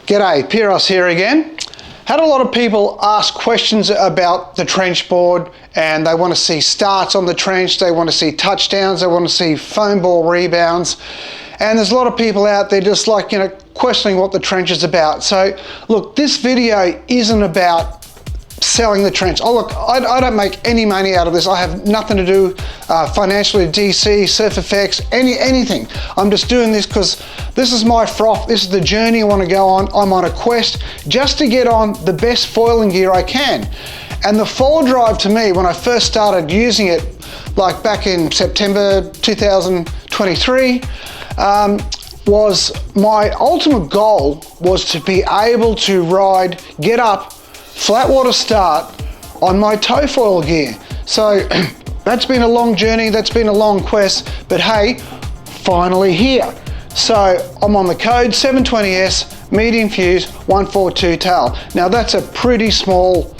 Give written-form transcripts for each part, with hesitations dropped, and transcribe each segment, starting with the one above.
G'day, Piros here again. Had a lot of people ask questions about the trench board and they want to see starts on the trench, they want to see touchdowns, they want to see foam ball rebounds. And there's a lot of people out there just like, questioning what the trench is about. So look, this video isn't about selling the trench. Oh look, I don't make any money out of this. I have nothing to do financially with DC, Surf Effects, anything. I'm just doing this because this is my froth. This is the journey I want to go on. I'm on a quest just to get on the best foiling gear I can. And the foil drive to me, when I first started using it, like back in September 2023, was my ultimate goal was to be able to ride, get up, Flatwater start on my tow foil gear. So that's been a long journey, that's been a long quest, but hey, finally here. So I'm on the code 720S, medium fuse, 142 tail. Now that's a pretty small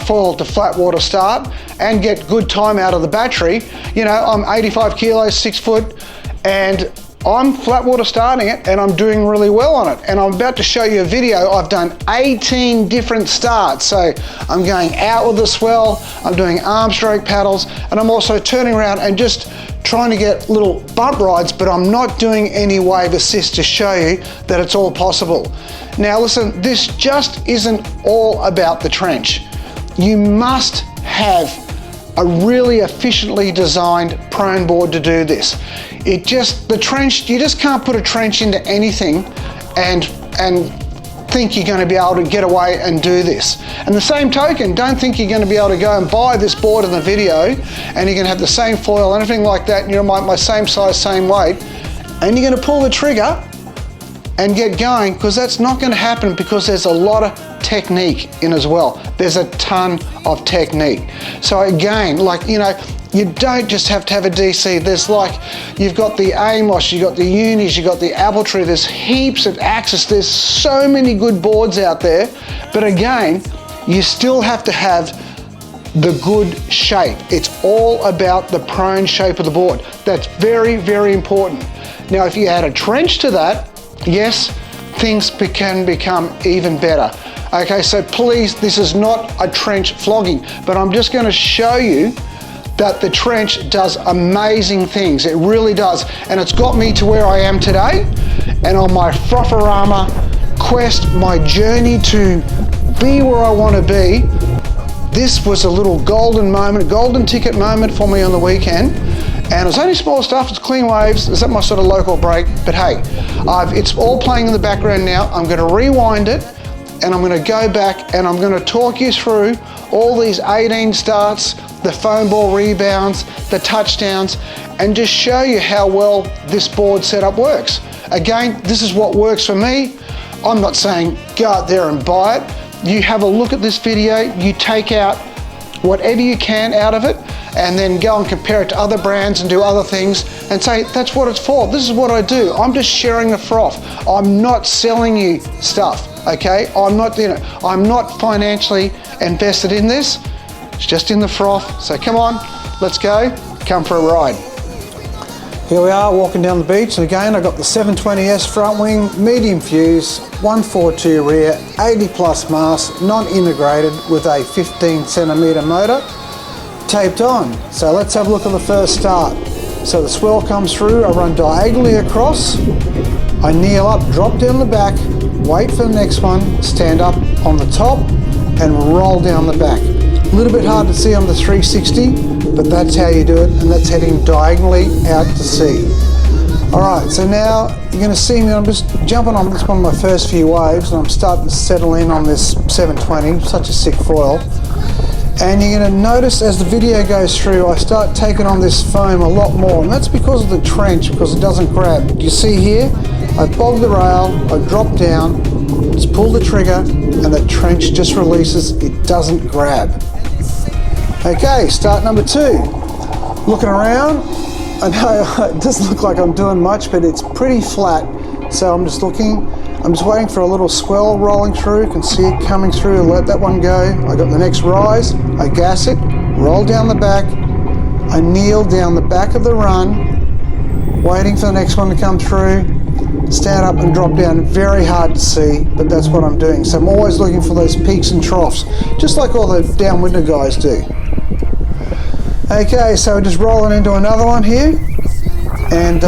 foil to Flatwater start and get good time out of the battery. I'm 85 kilos, 6 foot, and I'm Flatwater starting it and I'm doing really well on it. And I'm about to show you a video. I've done 18 different starts. So I'm going out with the swell, I'm doing arm stroke paddles, and I'm also turning around and just trying to get little bump rides, but I'm not doing any wave assist to show you that it's all possible. Now listen, this just isn't all about the trench. You must have a really efficiently designed prone board to do this. The trench, you just can't put a trench into anything and think you're going to be able to get away and do this. And the same token, don't think you're going to be able to go and buy this board in the video and you're going to have the same foil, anything like that, and my same size, same weight, and you're going to pull the trigger and get going, because that's not going to happen, because there's a lot of technique in as well. There's a ton of technique. So again, you don't just have to have a DC. There's you've got the Amos, you've got the Unis, you've got the Apple Tree, there's heaps of Axis, there's so many good boards out there. But again, you still have to have the good shape. It's all about the prone shape of the board. That's very, very important. Now, if you add a trench to that, yes, things can become even better. Okay, so please, this is not a trench flogging, but I'm just going to show you that the trench does amazing things. It really does. And it's got me to where I am today. And on my Frotherama quest, my journey to be where I want to be, this was a little golden moment, a golden ticket moment for me on the weekend. And it's only small stuff, it's clean waves, it's at my sort of local break, but hey, it's all playing in the background now. I'm going to rewind it and I'm going to go back and I'm going to talk you through all these 18 starts, the foam ball rebounds, the touchdowns, and just show you how well this board setup works. Again, this is what works for me. I'm not saying go out there and buy it. You have a look at this video, you take out whatever you can out of it, and then go and compare it to other brands and do other things and say, that's what it's for. This is what I do. I'm just sharing the froth. I'm not selling you stuff, okay? I'm not financially invested in this. It's just in the froth. So come on, let's go. Come for a ride. Here we are walking down the beach, and again I've got the 720S front wing, medium fuse, 142 rear, 80 plus mast, non-integrated with a 15 centimeter motor taped on. So let's have a look at the first start. So the swell comes through, I run diagonally across, I kneel up, drop down the back, wait for the next one, stand up on the top and roll down the back. A little bit hard to see on the 360, but that's how you do it, and that's heading diagonally out to sea. All right, so now you're going to see me, I'm just jumping on this one of my first few waves, and I'm starting to settle in on this 720, such a sick foil. And you're going to notice as the video goes through, I start taking on this foam a lot more, and that's because of the trench, because it doesn't grab. You see here, I bog the rail, I drop down, just pull the trigger, and the trench just releases, it doesn't grab. Okay, start number 2. Looking around, I know it doesn't look like I'm doing much, but it's pretty flat. So I'm just waiting for a little swell rolling through. You can see it coming through, let that one go. I got the next rise, I gas it, roll down the back, I kneel down the back of the run, waiting for the next one to come through. stand up and drop down. Very hard to see, but that's what I'm doing. So I'm always looking for those peaks and troughs, just like all the downwinder guys do. Okay, so just rolling into another one here, and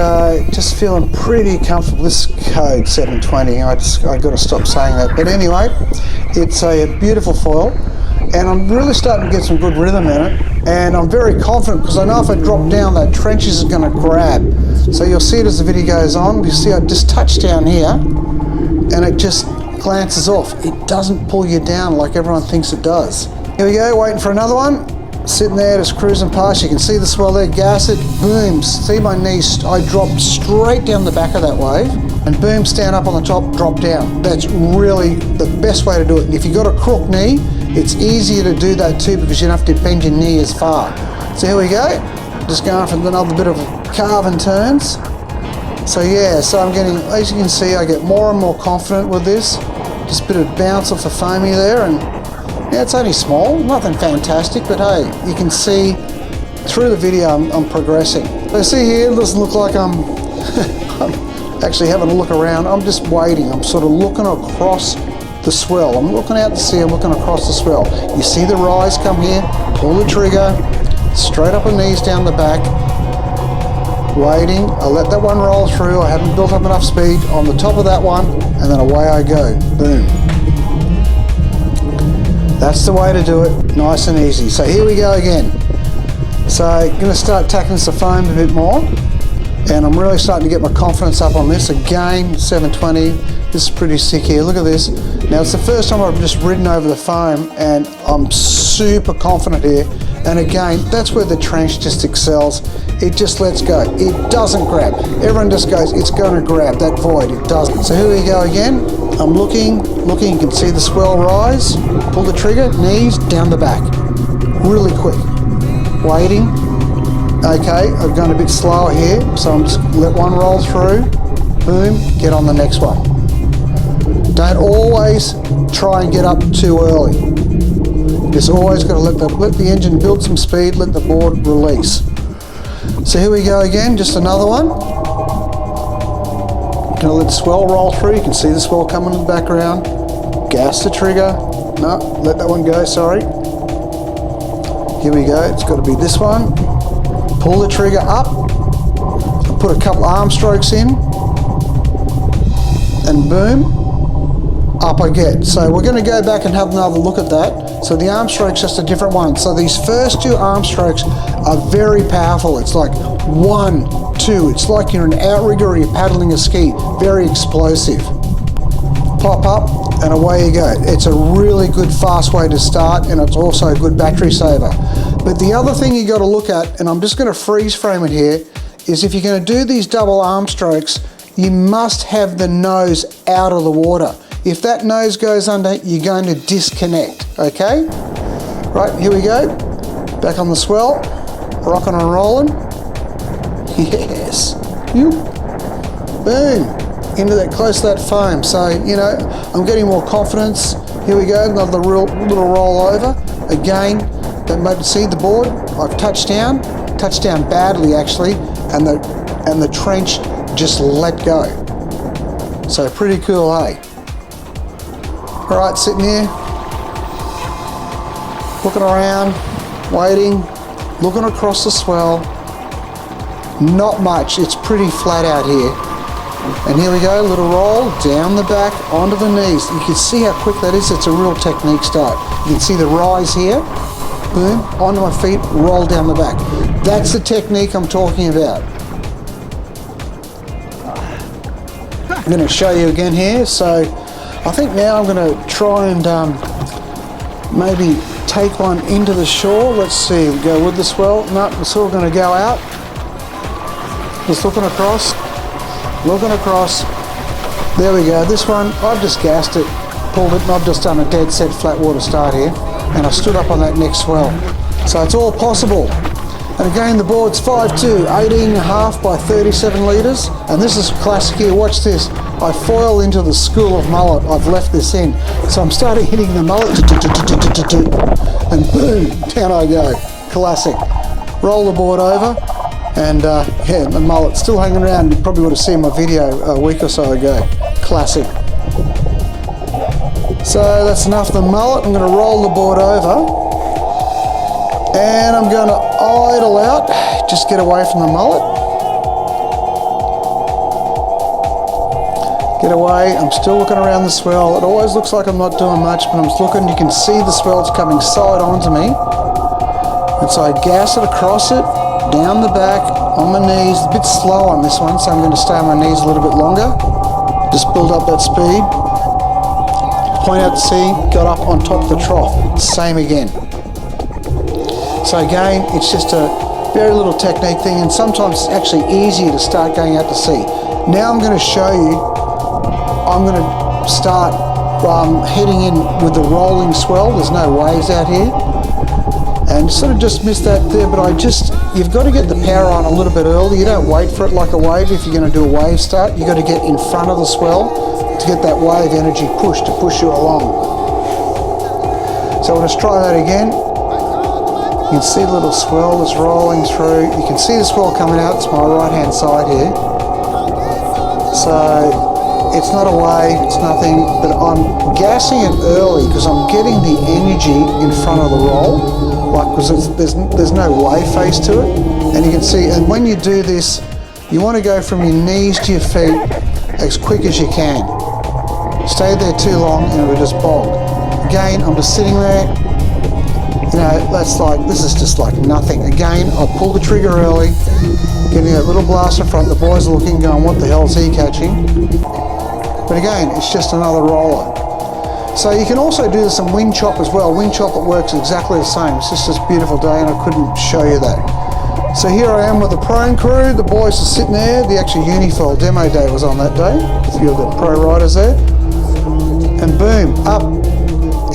just feeling pretty comfortable. This code 720, I got to stop saying that. But anyway, it's a beautiful foil, and I'm really starting to get some good rhythm in it. And I'm very confident because I know if I drop down, that trench is going to grab. So you'll see it as the video goes on. You see I just touch down here, and it just glances off. It doesn't pull you down like everyone thinks it does. Here we go, waiting for another one. Sitting there, just cruising past. You can see the swell there, gas it, boom. See my knees, I dropped straight down the back of that wave, and boom, stand up on the top, drop down. That's really the best way to do it. And if you've got a crook knee, it's easier to do that too because you don't have to bend your knee as far. So here we go, just going for another bit of carve and turns. So yeah, so I'm getting, as you can see, I get more and more confident with this. Just a bit of bounce off the foamy there, and yeah, it's only small, nothing fantastic, but hey, you can see through the video I'm progressing. So see here, it doesn't look like I'm actually having a look around. I'm just waiting. I'm sort of looking across the swell. I'm looking out to sea, I'm looking across the swell. You see the rise come here, pull the trigger, straight up and knees down the back, waiting. I let that one roll through. I haven't built up enough speed on the top of that one, and then away I go. Boom. That's the way to do it, nice and easy. So here we go again. So I'm going to start tackling the foam a bit more, and I'm really starting to get my confidence up on this. Again, 720, this is pretty sick here, look at this. Now it's the first time I've just ridden over the foam, and I'm super confident here. And again, that's where the trench just excels. It just lets go, it doesn't grab. Everyone just goes, it's going to grab, that void, it doesn't. So here we go again. I'm looking, you can see the swell rise, pull the trigger, knees down the back, really quick, waiting. Okay, I've gone a bit slower here, so I'm just let one roll through, boom, get on the next one. Don't always try and get up too early. Just always got to let the engine build some speed, let the board release. So here we go again, just another one. Gonna let the swell roll through. You can see the swell coming in the background. Gas the trigger. No, let that one go, sorry. Here we go, it's got to be this one. Pull the trigger up. Put a couple arm strokes in. And boom, up I get. So we're going to go back and have another look at that. So the arm stroke's just a different one. So these first two arm strokes are very powerful. It's like 1, 2. It's like you're an outrigger or you're paddling a ski. Very explosive. Pop up and away you go. It's a really good fast way to start, and it's also a good battery saver. But the other thing you got to look at, and I'm just going to freeze frame it here, is if you're going to do these double arm strokes, you must have the nose out of the water. If that nose goes under, you're going to disconnect, okay? Right, here we go. Back on the swell, rocking and rolling. Yes. Boom. Into that, close to that foam. So, you know, I'm getting more confidence. Here we go, another little roll over. Again, see the board, I've touched down badly actually, and the trench just let go. So pretty cool, hey? All right, sitting here, looking around, waiting, looking across the swell. Not much, it's pretty flat out here. And here we go, little roll, down the back, onto the knees. You can see how quick that is, it's a real technique start. You can see the rise here, boom, onto my feet, roll down the back. That's the technique I'm talking about. I'm going to show you again here. So I think now I'm going to try and maybe take one into the shore. Let's see, go with the swell. No, we're still going to go out. Just looking across. There we go. This one, I've just gassed it, pulled it, and I've just done a dead set flat water start here. And I stood up on that next swell. So it's all possible. And again, the board's 5'2", 18.5 by 37 litres. And this is classic here, watch this. I foil into the school of mullet. I've left this in. So I'm starting hitting the mullet, and boom, down I go. Classic. Roll the board over, And yeah, the mullet still hanging around. You probably would have seen my video a week or so ago. Classic. So that's enough of the mullet. I'm going to roll the board over. And I'm going to idle out. Just get away from the mullet. Get away. I'm still looking around the swell. It always looks like I'm not doing much, but I'm just looking. You can see the swells coming side onto me. And so I gas it across it, down the back, on my knees. A bit slow on this one, so I'm going to stay on my knees a little bit longer. Just build up that speed. Point out to sea, got up on top of the trough. Same again. So again, it's just a very little technique thing, and sometimes it's actually easier to start going out to sea. Now I'm going to show you, I'm going to start heading in with the rolling swell. There's no waves out here. And sort of just missed that there, but you've got to get the power on a little bit early. You don't wait for it like a wave. If you're going to do a wave start, you've got to get in front of the swell to get that wave energy push to push you along. So let's try that again. You can see the little swell that's rolling through. You can see the swell coming out. It's my right hand side here. So it's not a wave, it's nothing, but I'm gassing it early because I'm getting the energy in front of the roll. Because there's no wave face to it, and you can see, and when you do this, you want to go from your knees to your feet as quick as you can. Stay there too long and it will just bog. Again, I'm just sitting there, you know, this is just like nothing. Again, I pull the trigger early, getting that little blast in front. The boys are looking, going, what the hell is he catching? But again, it's just another roller. So you can also do some wind chop as well. Wind chop, it works exactly the same. It's just this beautiful day and I couldn't show you that. So here I am with the pro and crew. The boys are sitting there. The actual Unifoil demo day was on that day. A few of the pro riders there. And boom, up.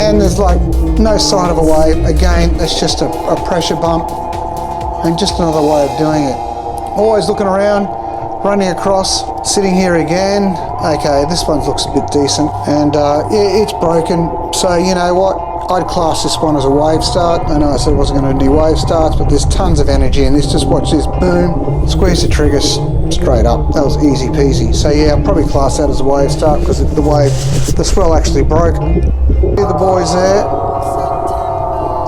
And there's like no sign of a wave. Again, that's just a pressure bump and just another way of doing it. Always looking around, running across, sitting here again. Okay, this one looks a bit decent, and yeah, it's broken. So you know what? I'd class this one as a wave start. I know I said I wasn't going to do wave starts, but there's tons of energy in this. Just watch this, boom, squeeze the trigger straight up. That was easy peasy. So yeah, I'll probably class that as a wave start because the swell actually broke. See the boys there.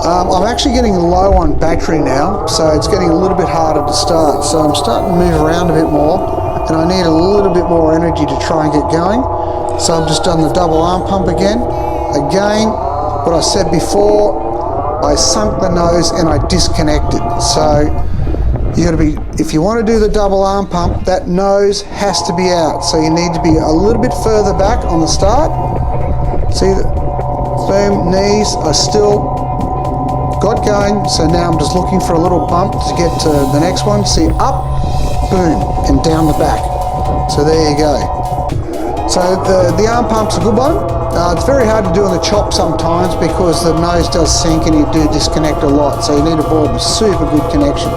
I'm actually getting low on battery now, so it's getting a little bit harder to start. So I'm starting to move around a bit more, and I need a little bit more energy to try and get going. So I've just done the double arm pump again. Again, what I said before, I sunk the nose and I disconnected. So you got to be, if you want to do the double arm pump, that nose has to be out. So you need to be a little bit further back on the start. See, boom, knees are still got going, so now I'm just looking for a little bump to get to the next one. See, up, boom, and down the back. So there you go. So the arm pump's a good one. It's very hard to do on the chop sometimes because the nose does sink and you do disconnect a lot. So you need a board with super good connection.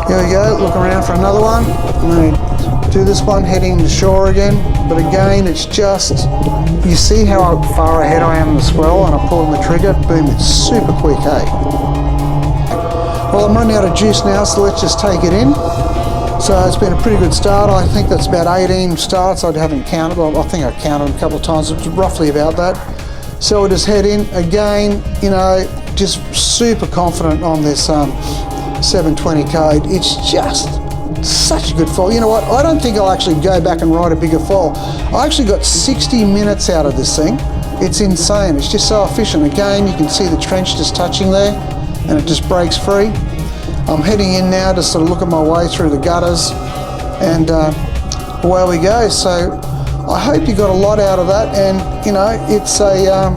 Here we go, looking around for another one. I'm going to do this one heading to shore again. But again, it's just, you see how far ahead I am in the swell and I'm pulling the trigger, boom, it's super quick, eh? Well, I'm running out of juice now, so let's just take it in. So it's been a pretty good start. I think that's about 18 starts. I haven't counted. Well, I think I counted them a couple of times. It's roughly about that. So we'll just head in. Again, you know, just super confident on this 720 code. It's just such a good foil. You know what? I don't think I'll actually go back and ride a bigger foil. I actually got 60 minutes out of this thing. It's insane. It's just so efficient. Again, you can see the trench just touching there and it just breaks free. I'm heading in now to sort of look at my way through the gutters and away we go. So I hope you got a lot out of that, and you know, it's a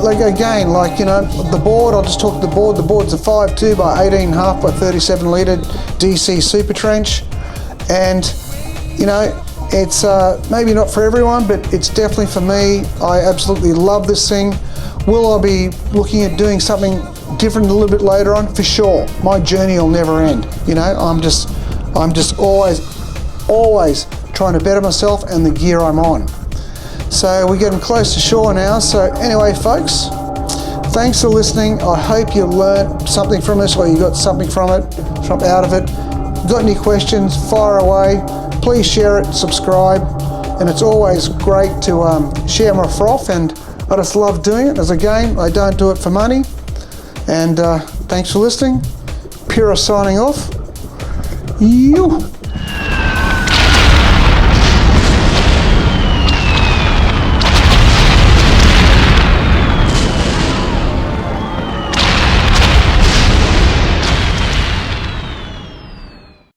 like again, like, you know, the board, I'll just talk the board. The board's a 5.2 by 18.5 by 37 litre DC super trench, and you know, it's maybe not for everyone, but it's definitely for me. I absolutely love this thing. Will I be looking at doing something different a little bit later on? For sure. My journey will never end. You know, I'm just always trying to better myself and the gear I'm on. So we're getting close to shore now. So anyway, folks, Thanks for listening. I hope you learned something from us, or you got something from out of it. Got any questions, fire away. Please share it, subscribe, and it's always great to share my froth, and I just love doing it as a game. I don't do it for money. And thanks for listening. Pyrrha signing off. You.